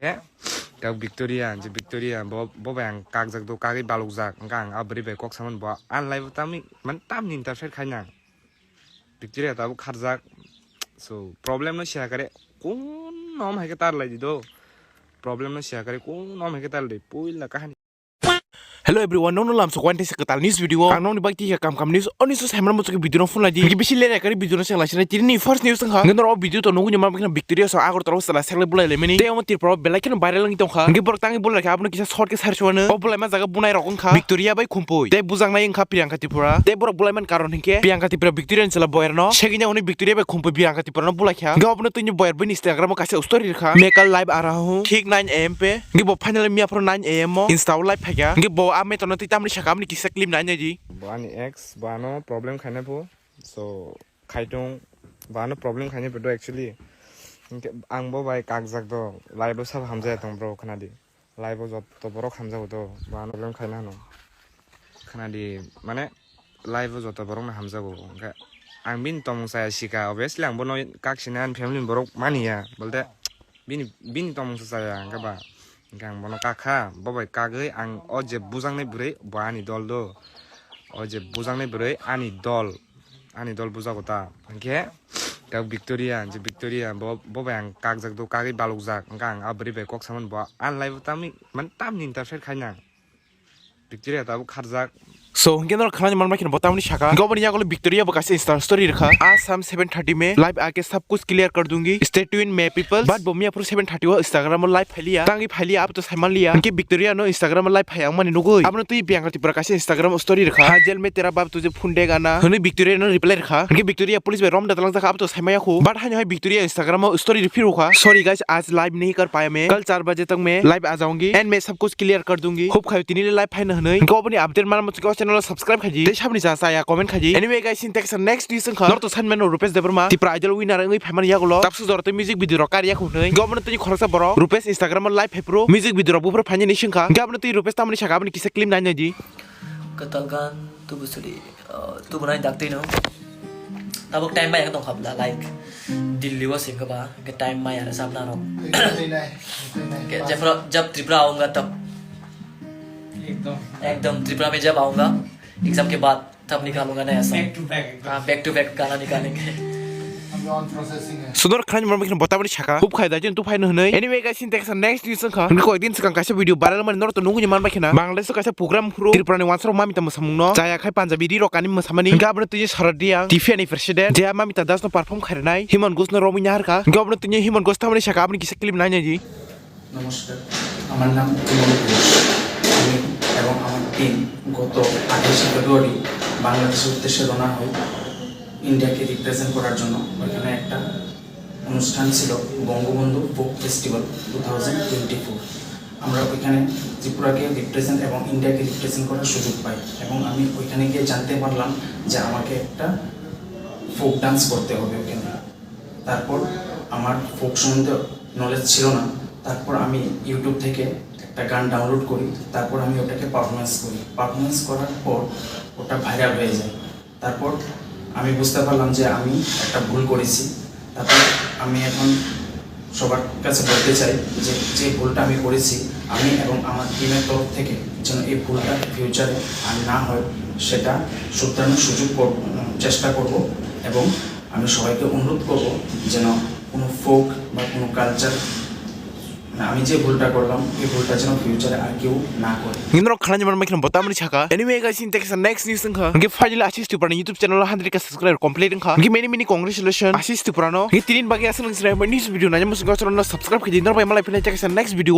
Kau Victoria, je Victoria, bo bang kag jak do kagi baluk jak, gang abri be kok saman bo an live tami man tam nin ta sher khanya. Victoria tabu kharjak, so problem no share kare, kon nom hai ke tar lai do, problem no share kare, kon nom hai ke tar lai, poi la kahani. Hello everyone, no lam so kwante seketal news video. Ang nong dibak tiya kam news. Oni so hammer mo so video no phone lagi. Gi bisi lere kari video no sela sina tini first news tang ha. Ngendor o video to nungu nyama bikna Victoria so agor taro sela sela bulai le meni. Te o tir pro belai kan viral ngi tong kha. Ngi borok tangi bulai ka abno kisa short ke sar chwana. O bulai ma jaga bunai rokong kha. Victoria bai khumpui. Te bujang nai ngkha Priyanka Tripura. Te borok bulai man karon hingke. Priyanka Tripura Victoria nsela Boyar no. Sheginya oni Victoria bai khumpui Priyanka Tripura no bulai kha. Ngi abno tu ni Boyar bai Instagram mo kase story rakha. Mekal live a raha hu. ठीक 9 am पे. Ngi bo final mia pro 9 am mo. Insta live phaya. Ngi bo ame to no ti tamri shakam ni kisa clip nanya ji. Bani X, bano problem khane po, so khaitong bano problem khane po do actually. Ang bo bai kag jak do live bo sab hamja tong bro khana di. Live bo jot to borok hamja do bano problem khane no. Khana di mane live bo jot to borok na hamja go. Ang bin tong saya sika obviously ang bono kak sinan family borok mania bolte bin tong saya ka ba. Gang bono kakha bobai kagai ang oje bujang nei bure bani dol do oje bujang nei bure ani dol buja kota angke kau Victoria je Victoria bobai ang kag jak do kagi baluk jak gang abri be kok saman bo an live tami man tam nin ta sher khanya Victoria tabu kharjak. So ngendor khana man makin बताऊंगी शाखा government या को Victoria बकासे Insta story रखा आज शाम 7:30 में live आके सब कुछ क्लियर कर दूंगी स्टे ट्यून मे पीपल बात बोमिया पर 7:30 वो इंस्टाग्राम में लाइव फैलिया तांगी फैलिया आप तो सामान लिया उनके विक्टोरिया नो इंस्टाग्राम में लाइव फैया माने नुगो आपने तो ये प्रियंका त्रिपुरा का इंस्टाग्राम स्टोरी रखा जेल में तेरा बाप तुझे फोन देगा ना हने विक्टोरिया ने रिप्लाई रखा उनके विक्टोरिया पुलिस में रोम दतलंग तक आप तो सामाया को बात है विक्टोरिया इंस्टाग्राम में स्टोरी रिपीट रखा सॉरी गाइस आज लाइव नहीं कर पाया मैं कल 4 बजे तक मैं लाइव आ जाऊंगी एंड मैं सब कुछ क्लियर कर दूंगी खूब खाई तीन लाइव फाइन हने गवर्नमेंट अपडेट मार मुझको चैनल सब्सक्राइब खाजी Sabni jasa ya comment khaji. Anyway guys, in text next news kha. Norto san meno Rupesh Debbarma. Tipra idol winner ngai phaman ya golo. Tapsu jorte music video rokar ya khunai. Government tu khorsa boro. Rupesh Instagram live hepro. Music video robu pro phanye nation kha. Government tu Rupesh tamani shaka apni kisa claim nanya ji. Katalgan tu busuri tu bunai dakte no. Tabok time ba ya tong khabla like Delhi wa sing ba ke time ma ya sabna ro. के जब त्रिपुरा आऊंगा तब एकदम त्रिपुरा में जब आऊंगा exam के बाद तब निकालूंगा नया सॉन्ग बैक टू बैक गाना निकालेंगे Sudor khana man makin बताऊंगी शाखा खूब खाई दाजन तू फाइन हनै Anyway guys, in text next news kha. Ngko din sakang kaisa video viral man norto nungu man bakina Bangladesh kaisa program pro Tripura ni wansro mami ta mosamung no jaya khai Punjabi ri rokani mosamani gabno tu saradiang TV ni president jaya mami ta das no perform kharinai Himan Ghosh no romi nyar ka gabno tu Himan Ghosh tamani shaka apni kisa clip nanya ji নমস্কার আমার নাম রুপেশ আমি এবং আমার team গত 28 ফেব্রুয়ারি বাংলাদেশের উদ্দেশ্যে রওনা হই ইন্ডিয়াকে রিপ্রেজেন্ট করার জন্য ওখানে একটা অনুষ্ঠান ছিল বঙ্গবন্ধু ফোক ফেস্টিভ্যাল 2024 আমরা ওখানে ত্রিপুরাকে রিপ্রেজেন্ট এবং ইন্ডিয়াকে রিপ্রেজেন্ট করার সুযোগ পাই এবং আমি ওখানে গিয়ে জানতে পারলাম যে আমাকে একটা ফোক ডান্স করতে হবে ওখানে তারপর আমার ফোক সম্বন্ধে নলেজ ছিল না তারপর আমি ইউটিউব থেকে একটা গান ডাউনলোড করি তারপর আমি ওটাকে পারফরম্যান্স করার পর ওটা ভাইরাল হয়ে যায় তারপর আমি বুঝতে পারলাম যে আমি একটা ভুল করেছি তারপর আমি এখন সবার কাছে বলতে চাই যে যে ভুলটা আমি করেছি আমি এবং আমার টিমের তরফ থেকে যেন এই ভুলটা ফিউচারে আর না হয় সেটা শুধরানোর সুযোগ চেষ্টা করব এবং আমি সবাইকে অনুরোধ করব যেন কোনো ফোক বা কোনো কালচার আমি যে ভুলটা করলাম এই ভুলটা যেন ফিউচারে আর কেউ না করে Ngindro khana man makin बताऊंगी शाखा Anyway guys, in text next news kha nge finally assist to pan YouTube channel 100 ka subscribe complete kha nge many congratulations assist to prano nge tinin bagi asal news video nanya musik channel subscribe khaji ndor pai malai pina next video